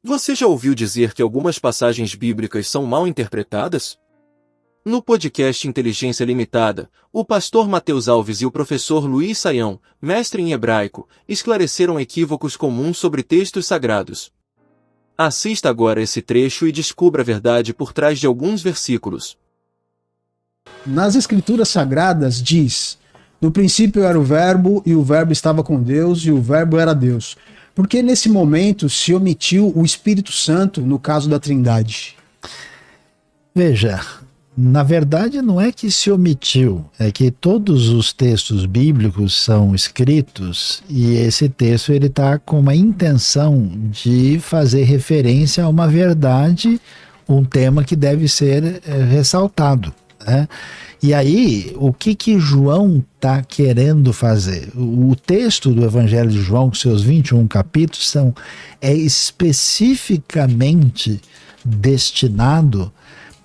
Você já ouviu dizer que algumas passagens bíblicas são mal interpretadas? No podcast Inteligência Limitada, o pastor Mateus Alves e o professor Luiz Saião, mestre em hebraico, esclareceram equívocos comuns sobre textos sagrados. Assista agora esse trecho e descubra a verdade por trás de alguns versículos. Nas Escrituras Sagradas diz: no princípio era o Verbo, e o Verbo estava com Deus, e o Verbo era Deus. Porque nesse momento se omitiu o Espírito Santo no caso da Trindade? Veja, na verdade não é que se omitiu, é que todos os textos bíblicos são escritos e esse texto ele está com uma intenção de fazer referência a uma verdade, um tema que deve ser ressaltado, né? E aí, o que João está querendo fazer? O texto do Evangelho de João, com seus 21 capítulos, é especificamente destinado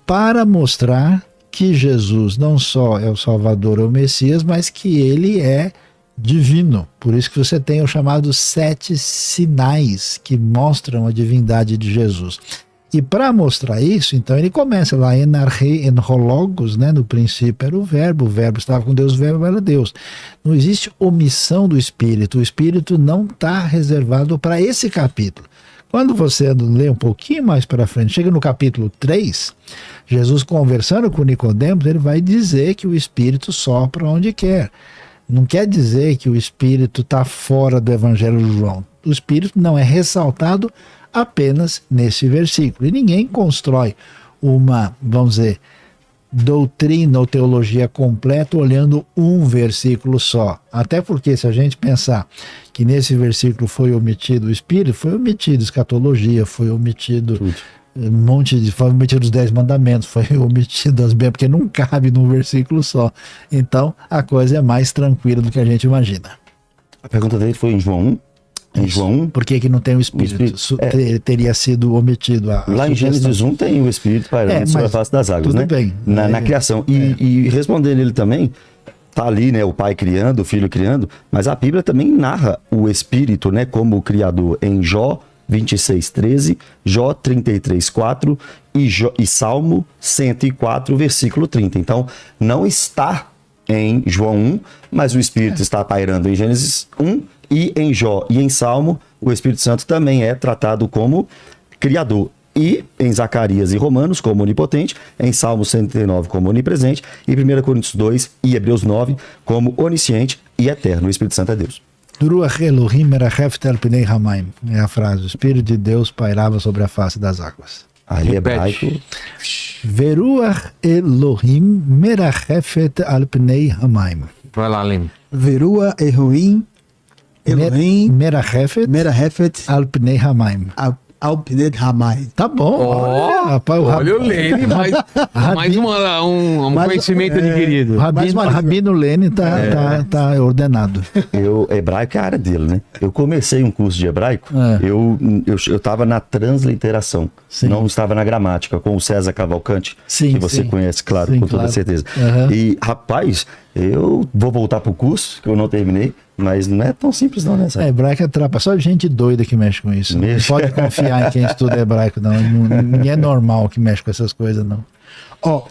para mostrar que Jesus não só é o Salvador ou o Messias, mas que ele é divino. Por isso que você tem os chamados 7 sinais que mostram a divindade de Jesus. E para mostrar isso, então ele começa lá em Logos, né? No princípio era o Verbo estava com Deus, o Verbo era Deus. Não existe omissão do Espírito, o Espírito não está reservado para esse capítulo. Quando você lê um pouquinho mais para frente, chega no capítulo 3, Jesus conversando com Nicodemos, ele vai dizer que o Espírito sopra onde quer. Não quer dizer que o Espírito está fora do Evangelho de João. O Espírito não é ressaltado apenas nesse versículo. E ninguém constrói uma, vamos dizer, doutrina ou teologia completa olhando um versículo só. Até porque se a gente pensar que nesse versículo foi omitido o Espírito, foi omitido escatologia, foi omitido foi omitido os 10 mandamentos, foi omitido as bênçãos, porque não cabe num versículo só. Então a coisa é mais tranquila do que a gente imagina. A pergunta dele foi em João 1. Em João 1? Por que não tem o Espírito? Teria sido omitido. Lá em Gênesis 1 tem o Espírito pairando sobre a face das águas, né? Bem. Na criação. E respondendo ele também, tá ali, né? O pai criando, o filho criando, mas a Bíblia também narra o Espírito, né? Como o Criador em Jó 26:13, Jó 33:4 e Salmo 104, versículo 30. Então, não está em João 1, mas o Espírito está pairando em Gênesis 1, e em Jó e em Salmo, o Espírito Santo também é tratado como Criador. E em Zacarias e Romanos, como onipotente, em Salmo 109, como onipresente, e 1 Coríntios 2 e Hebreus 9, como onisciente e eterno. O Espírito Santo é Deus. Ruach Elohim merachefet al pnei hamaim. É a frase. O Espírito de Deus pairava sobre a face das águas. Aí hebraico. Veruach Elohim merachefet al pnei hamaim. Vai lá, Leme. Verua Elohim merachefet al pnei hamaim. Al pnei hamaim. Tá bom. Rapaz, olha o Lene, mais um conhecimento adquirido. O Rabino Lene tá ordenado. Hebraico é a área dele, né? Eu comecei um curso de hebraico, eu estava na transliteração, não estava na gramática, com o César Cavalcante, que você conhece, claro, com toda certeza. E, rapaz, eu vou voltar pro curso, que eu não terminei, mas não é tão simples não, né? Hebraico é trapa, só gente doida que mexe com isso. Não pode confiar em quem estuda hebraico, não. Ninguém é normal que mexe com essas coisas, não.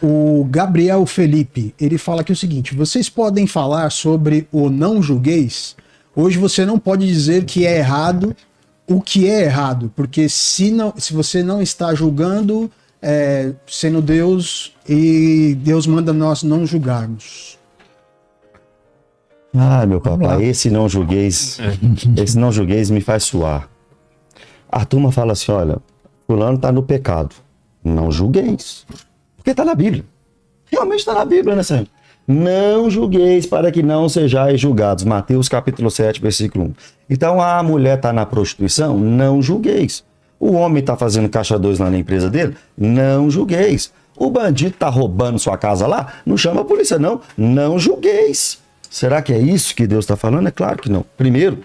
O Gabriel Felipe, ele fala aqui o seguinte: vocês podem falar sobre o não julgueis? Hoje você não pode dizer que é errado o que é errado, porque se você não está julgando, sendo Deus, e Deus manda nós não julgarmos. Ah, meu papai, esse não julgueis me faz suar. A turma fala assim, olha, fulano está no pecado, não julgueis, porque está na Bíblia. Realmente está na Bíblia, né, Sérgio? Não julgueis para que não sejais julgados. Mateus capítulo 7, versículo 1. Então a mulher está na prostituição, não julgueis. O homem está fazendo caixa 2 lá na empresa dele, não julgueis. O bandido está roubando sua casa lá, não chama a polícia não julgueis. Será que é isso que Deus está falando? É claro que não. Primeiro,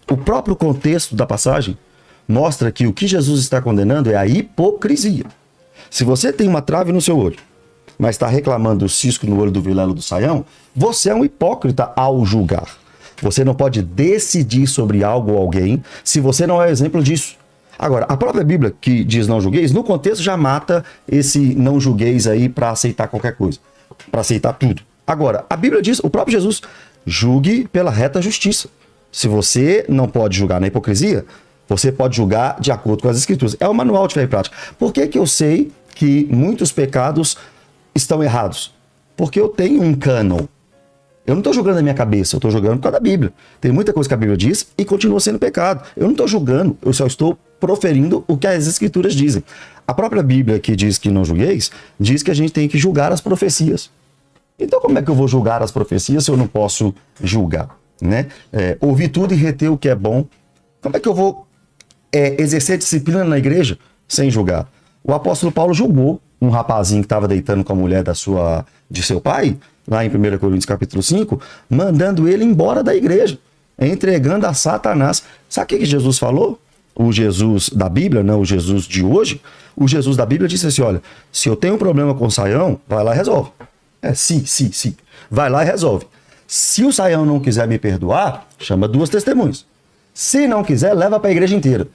o próprio contexto da passagem mostra que o que Jesus está condenando é a hipocrisia. Se você tem uma trave no seu olho, mas está reclamando do cisco no olho do vilelo do Saião, você é um hipócrita ao julgar. Você não pode decidir sobre algo ou alguém se você não é exemplo disso. Agora, a própria Bíblia que diz não julgueis, no contexto já mata esse não julgueis aí para aceitar qualquer coisa, para aceitar tudo. Agora, a Bíblia diz, o próprio Jesus, julgue pela reta justiça. Se você não pode julgar na hipocrisia, você pode julgar de acordo com as Escrituras. É o manual de fé e prática. Por que que eu sei que muitos pecados estão errados? Porque eu tenho um cânon. Eu não estou julgando a minha cabeça, eu estou julgando por causa da Bíblia. Tem muita coisa que a Bíblia diz e continua sendo pecado. Eu não estou julgando, eu só estou proferindo o que as Escrituras dizem. A própria Bíblia que diz que não julgueis, diz que a gente tem que julgar as profecias. Então como é que eu vou julgar as profecias se eu não posso julgar? Né? Ouvir tudo e reter o que é bom. Como é que eu vou exercer disciplina na igreja sem julgar? O apóstolo Paulo julgou um rapazinho que estava deitando com a mulher de seu pai, lá em 1 Coríntios capítulo 5, mandando ele embora da igreja, entregando a Satanás. Sabe o que Jesus falou? O Jesus da Bíblia, não o Jesus de hoje. O Jesus da Bíblia disse assim, olha, se eu tenho um problema com o Saião, vai lá e resolve. Sim. Vai lá e resolve. Se o Saião não quiser me perdoar, chama 2 testemunhas. Se não quiser, leva para a igreja inteira.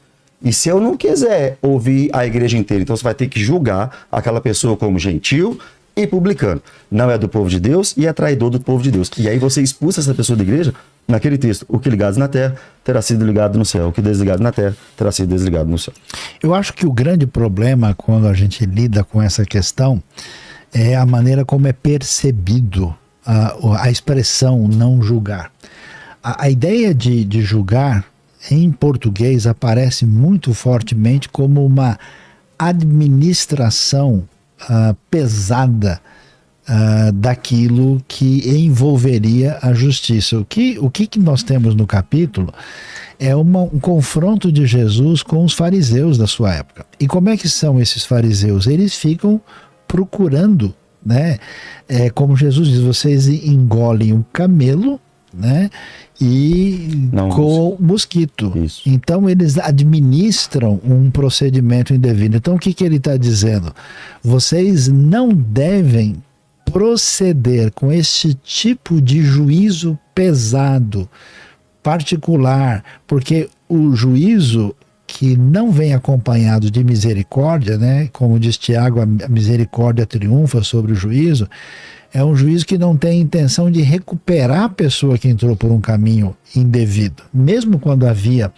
E se eu não quiser ouvir a igreja inteira, então você vai ter que julgar aquela pessoa como gentil e publicano. Não é do povo de Deus e é traidor do povo de Deus. E aí você expulsa essa pessoa da igreja naquele texto. O que ligados na terra terá sido ligado no céu. O que desligado na terra terá sido desligado no céu. Eu acho que o grande problema quando a gente lida com essa questão é a maneira como é percebido a expressão não julgar. A ideia de julgar em português aparece muito fortemente como uma administração pesada daquilo que envolveria a justiça. O que nós temos no capítulo é um confronto de Jesus com os fariseus da sua época. E como é que são esses fariseus? Eles ficam procurando, né? Como Jesus diz, vocês engolem um camelo, né? E não, com mosquito. Isso. Então eles administram um procedimento indevido. Então o que ele está dizendo? Vocês não devem proceder com esse tipo de juízo pesado, particular, porque o juízo que não vem acompanhado de misericórdia, né? Como diz Tiago, a misericórdia triunfa sobre o juízo. É um juízo que não tem a intenção de recuperar a pessoa que entrou por um caminho indevido. Mesmo quando havia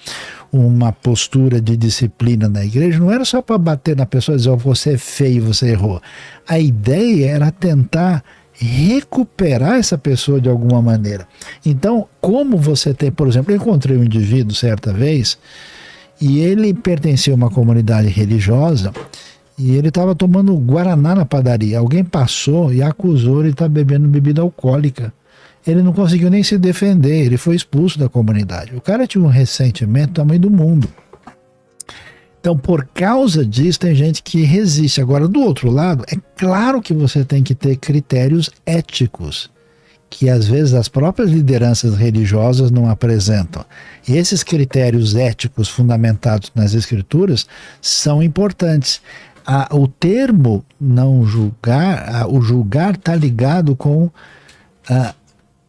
uma postura de disciplina na igreja, não era só para bater na pessoa e dizer, você é feio, você errou. A ideia era tentar recuperar essa pessoa de alguma maneira. Então, como você tem, por exemplo, eu encontrei um indivíduo certa vez e ele pertencia a uma comunidade religiosa. E ele estava tomando guaraná na padaria. Alguém passou e acusou ele de estar bebendo bebida alcoólica. Ele não conseguiu nem se defender, ele foi expulso da comunidade. O cara tinha um ressentimento do tamanho do mundo. Então, por causa disso, tem gente que resiste. Agora, do outro lado, é claro que você tem que ter critérios éticos, que às vezes as próprias lideranças religiosas não apresentam. E esses critérios éticos fundamentados nas Escrituras são importantes. O termo não julgar, o julgar está ligado com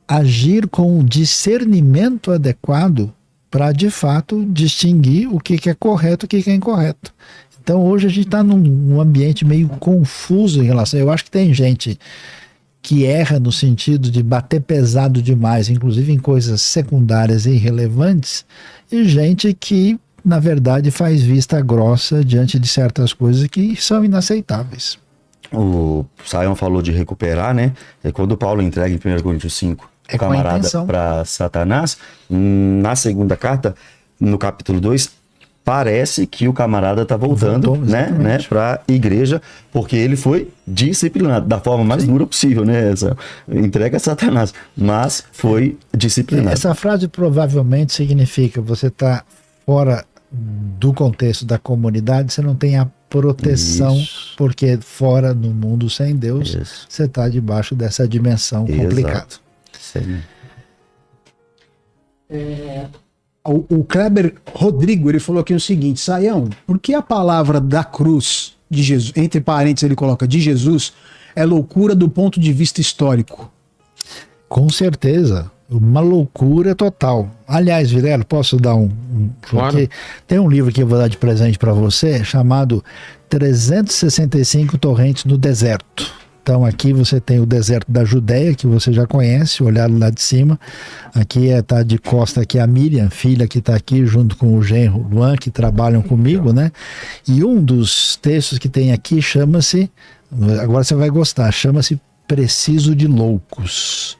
agir com discernimento adequado para, de fato, distinguir o que é correto e o que é incorreto. Então, hoje a gente está num ambiente meio confuso em relação... Eu acho que tem gente que erra no sentido de bater pesado demais, inclusive em coisas secundárias e irrelevantes, e gente que na verdade faz vista grossa diante de certas coisas que são inaceitáveis. O Saião falou de recuperar, né? É quando Paulo entrega em 1 Coríntios 5 o camarada para Satanás, na segunda carta, no capítulo 2, parece que o camarada está voltando, né, para a igreja, porque ele foi disciplinado da forma mais dura possível, né? Entrega a Satanás, mas foi disciplinado. Essa frase provavelmente significa você está fora do contexto da comunidade, você não tem a proteção, isso, porque fora no mundo sem Deus, isso, você está debaixo dessa dimensão complicada. O Kleber Rodrigo, ele falou aqui o seguinte: Saião, por que a palavra da cruz de Jesus, entre parênteses ele coloca de Jesus, é loucura do ponto de vista histórico? Com certeza. Uma loucura total. Aliás, Vilela, posso dar Claro. aqui? Tem um livro que eu vou dar de presente para você, chamado 365 Torrentes no Deserto. Então aqui você tem o deserto da Judéia, que você já conhece, olhado lá de cima. Aqui tá de costa aqui a Miriam, filha que está aqui junto com o genro Luan, que trabalham comigo, né? E um dos textos que tem aqui chama-se, agora você vai gostar, chama-se Preciso de Loucos.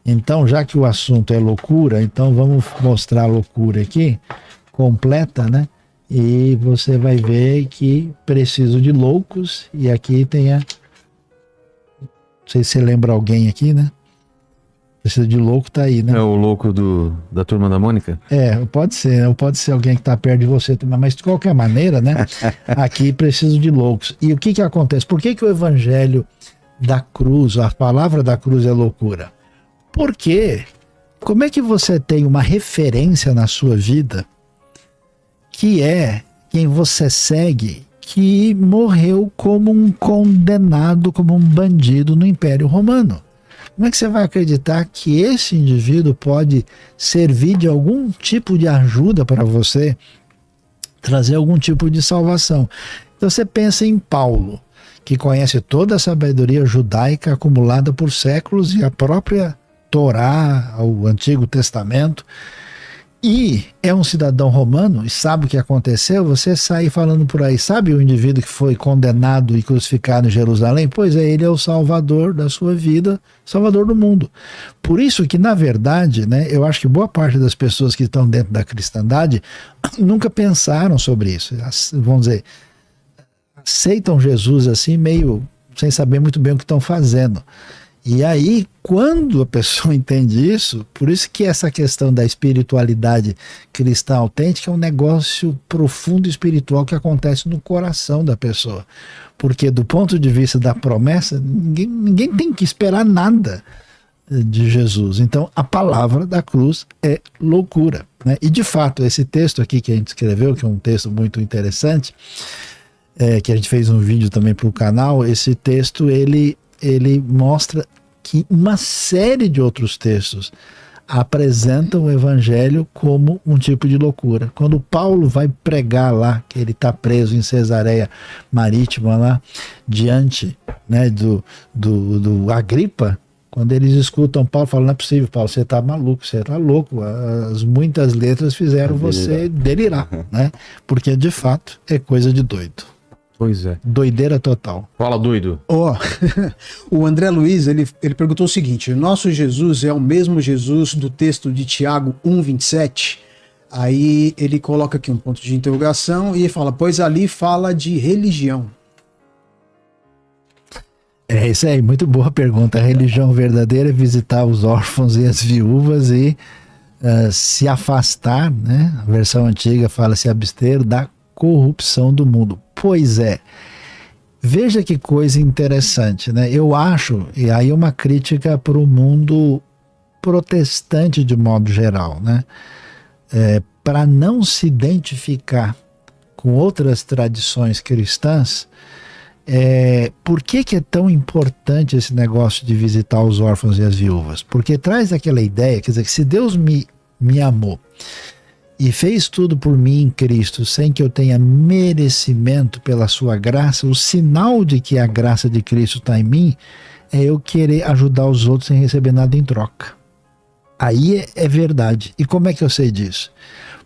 Então, já que o assunto é loucura, então vamos mostrar a loucura aqui, completa, né? E você vai ver que preciso de loucos, e aqui tem a... Não sei se você lembra alguém aqui, né? Preciso de louco tá aí, né? É o louco da Turma da Mônica? Pode ser, ou pode ser alguém que tá perto de você também, mas de qualquer maneira, né? Aqui preciso de loucos. E o que que acontece? Por que que o evangelho da cruz, a palavra da cruz é loucura? Porque como é que você tem uma referência na sua vida que é quem você segue, que morreu como um condenado, como um bandido no Império Romano? Como é que você vai acreditar que esse indivíduo pode servir de algum tipo de ajuda para você, trazer algum tipo de salvação? Então você pensa em Paulo, que conhece toda a sabedoria judaica acumulada por séculos e a própria Torá, o Antigo Testamento, e é um cidadão romano e sabe o que aconteceu. Você sai falando por aí, sabe o indivíduo que foi condenado e crucificado em Jerusalém? Pois é, ele é o salvador da sua vida, salvador do mundo. Por isso que, na verdade, né, eu acho que boa parte das pessoas que estão dentro da cristandade nunca pensaram sobre isso. Vamos dizer, aceitam Jesus assim, meio sem saber muito bem o que estão fazendo. E aí, quando a pessoa entende isso, por isso que essa questão da espiritualidade cristã autêntica é um negócio profundo espiritual que acontece no coração da pessoa. Porque do ponto de vista da promessa, ninguém tem que esperar nada de Jesus. Então, a palavra da cruz é loucura, né? E de fato, esse texto aqui que a gente escreveu, que é um texto muito interessante, que a gente fez um vídeo também para o canal, esse texto ele mostra que uma série de outros textos apresentam o evangelho como um tipo de loucura. Quando Paulo vai pregar lá, que ele está preso em Cesareia Marítima lá, diante, né, do Agripa, quando eles escutam Paulo, falam: não é possível, Paulo, você está maluco, você está louco, as muitas letras fizeram você delirar, né? Porque de fato é coisa de doido. Pois é. Doideira total. Fala, doido. O André Luiz, ele perguntou o seguinte: nosso Jesus é o mesmo Jesus do texto de Tiago 1,27? Aí ele coloca aqui um ponto de interrogação e fala: pois ali fala de religião. É isso aí, muito boa pergunta. A religião verdadeira é visitar os órfãos e as viúvas e se afastar, né? A versão antiga fala se abster da corrupção do mundo. Pois é. Veja que coisa interessante, né? Eu acho, e aí uma crítica para o mundo protestante de modo geral, né? Para não se identificar com outras tradições cristãs, por que é tão importante esse negócio de visitar os órfãos e as viúvas? Porque traz aquela ideia, quer dizer, que se Deus me amou e fez tudo por mim em Cristo, sem que eu tenha merecimento pela sua graça, o sinal de que a graça de Cristo está em mim é eu querer ajudar os outros sem receber nada em troca. Aí é verdade. E como é que eu sei disso?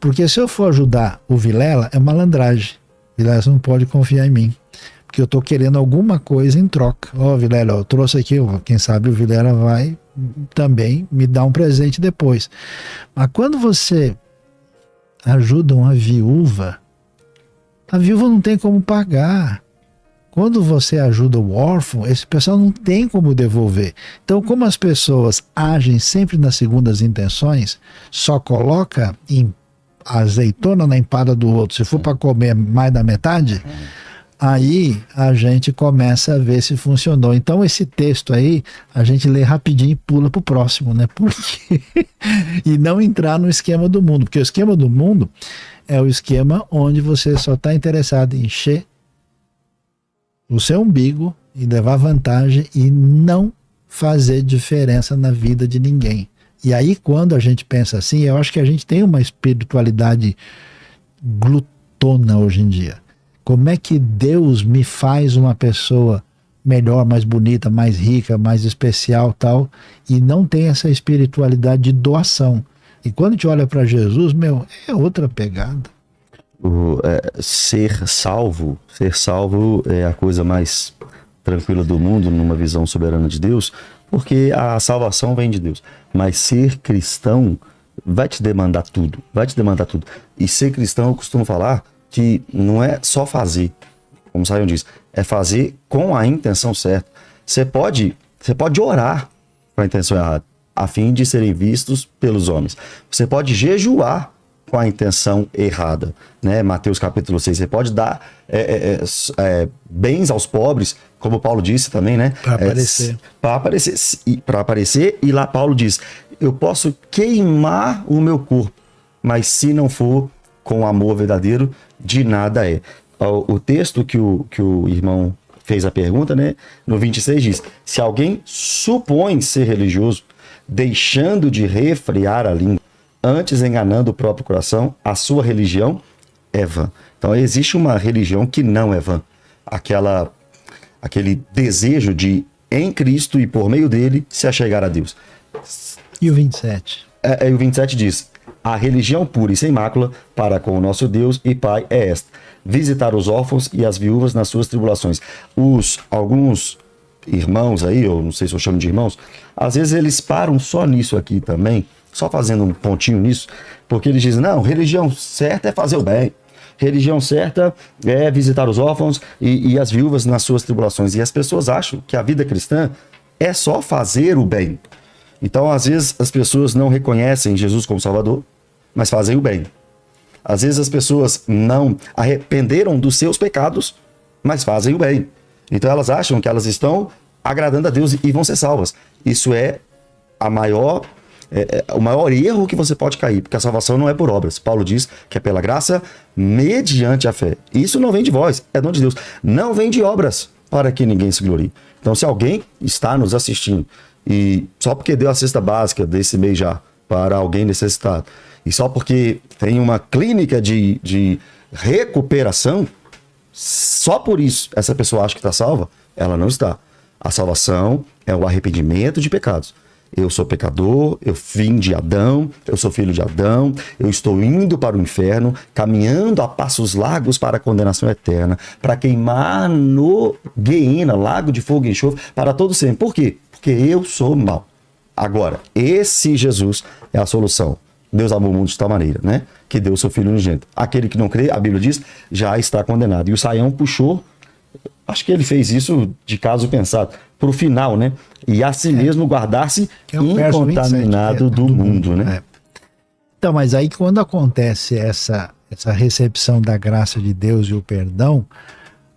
Porque se eu for ajudar o Vilela, é malandragem. Vilela, você não pode confiar em mim, porque eu estou querendo alguma coisa em troca. Vilela, eu trouxe aqui, quem sabe o Vilela vai também me dar um presente depois. Mas quando você ajuda uma viúva, a viúva não tem como pagar. Quando você ajuda o órfão, esse pessoal não tem como devolver. Então, como as pessoas agem sempre nas segundas intenções, só coloca azeitona na empada do outro, se for para comer mais da metade, aí a gente começa a ver se funcionou. Então esse texto aí, a gente lê rapidinho e pula pro próximo, né? Porque e não entrar no esquema do mundo, porque o esquema do mundo é o esquema onde você só está interessado em encher o seu umbigo e levar vantagem e não fazer diferença na vida de ninguém. E aí, quando a gente pensa assim, eu acho que a gente tem uma espiritualidade glutona hoje em dia. Como é que Deus me faz uma pessoa melhor, mais bonita, mais rica, mais especial, tal, e não tem essa espiritualidade de doação. E quando a gente olha para Jesus, é outra pegada. Ser salvo é a coisa mais tranquila do mundo numa visão soberana de Deus, porque a salvação vem de Deus. Mas ser cristão vai te demandar tudo, E ser cristão, eu costumo falar que não é só fazer, como o Sayão diz, é fazer com a intenção certa. Você pode orar com a intenção errada, a fim de serem vistos pelos homens. Você pode jejuar com a intenção errada, né? Mateus capítulo 6, você pode dar bens aos pobres, como Paulo disse também, né? Para aparecer, e lá Paulo diz, eu posso queimar o meu corpo, mas se não for com amor verdadeiro, de nada é. O texto que o irmão fez a pergunta, né? No 26 diz, se alguém supõe ser religioso, deixando de refrear a língua, antes enganando o próprio coração, a sua religião é vã. Então existe uma religião que não é vã. Aquele desejo de, em Cristo e por meio dele, se achegar a Deus. E o 27? E o 27 diz, a religião pura e sem mácula para com o nosso Deus e Pai é esta, visitar os órfãos e as viúvas nas suas tribulações. Alguns irmãos aí, eu não sei se eu chamo de irmãos, às vezes eles param só nisso aqui também, só fazendo um pontinho nisso, porque eles dizem, não, religião certa é fazer o bem. Religião certa é visitar os órfãos e as viúvas nas suas tribulações. E as pessoas acham que a vida cristã é só fazer o bem. Então, às vezes, as pessoas não reconhecem Jesus como Salvador, mas fazem o bem. Às vezes, as pessoas não arrependeram dos seus pecados, mas fazem o bem. Então, elas acham que elas estão agradando a Deus e vão ser salvas. Isso é o maior erro que você pode cair, porque a salvação não é por obras. Paulo diz que é pela graça mediante a fé. Isso não vem de vós, é dom de Deus. Não vem de obras para que ninguém se glorie. Então, se alguém está nos assistindo e só porque deu a cesta básica desse mês já para alguém necessitado, e só porque tem uma clínica de recuperação, só por isso essa pessoa acha que está salva, ela não está. A salvação é o arrependimento de pecados. Eu sou pecador, eu vim de Adão, eu sou filho de Adão, eu estou indo para o inferno, caminhando a passos largos para a condenação eterna, para queimar no Guiena, lago de fogo e enxofre, para todo sempre. Por quê? Porque eu sou mau. Agora, esse Jesus é a solução. Deus amou o mundo de tal maneira, né? Que deu o seu filho unigênito. Aquele que não crê, a Bíblia diz, já está condenado. E o Sayão puxou, acho que ele fez isso de caso pensado, para o final, né? E a si mesmo guardar-se incontaminado do mundo, né? Então, mas aí quando acontece essa recepção da graça de Deus e o perdão,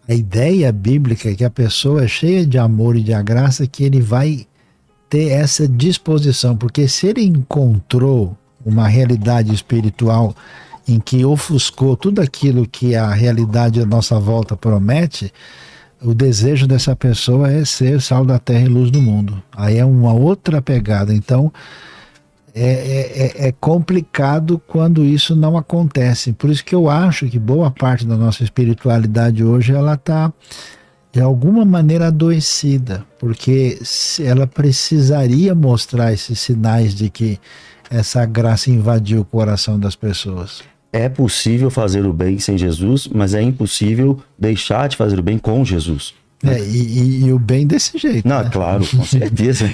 a ideia bíblica é que a pessoa é cheia de amor e de graça, que ele vai ter essa disposição, porque se ele encontrou uma realidade espiritual em que ofuscou tudo aquilo que a realidade à nossa volta promete, o desejo dessa pessoa é ser sal da terra e luz do mundo. Aí é uma outra pegada. Então, é complicado quando isso não acontece. Por isso que eu acho que boa parte da nossa espiritualidade hoje, ela está, de alguma maneira, adoecida. Porque ela precisaria mostrar esses sinais de que essa graça invadiu o coração das pessoas. É possível fazer o bem sem Jesus, mas é impossível deixar de fazer o bem com Jesus. E o bem desse jeito. Não, né? Claro, com certeza.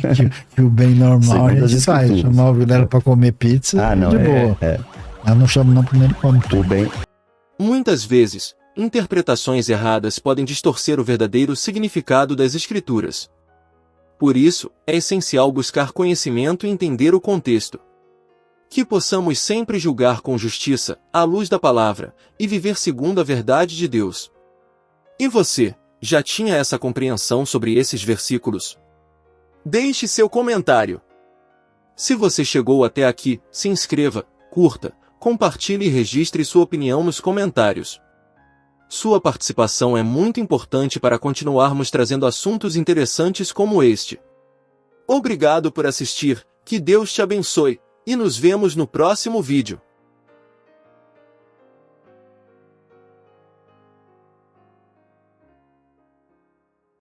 que o bem normal Segundo a gente as faz. Escrituras. Chamar o Vilela para comer pizza, não, de boa. Mas não chama não, primeiro come tudo. O bem. Muitas vezes, interpretações erradas podem distorcer o verdadeiro significado das Escrituras. Por isso, é essencial buscar conhecimento e entender o contexto. Que possamos sempre julgar com justiça, à luz da palavra, e viver segundo a verdade de Deus. E você, já tinha essa compreensão sobre esses versículos? Deixe seu comentário. Se você chegou até aqui, se inscreva, curta, compartilhe e registre sua opinião nos comentários. Sua participação é muito importante para continuarmos trazendo assuntos interessantes como este. Obrigado por assistir, Que Deus te abençoe, e nos vemos no próximo vídeo.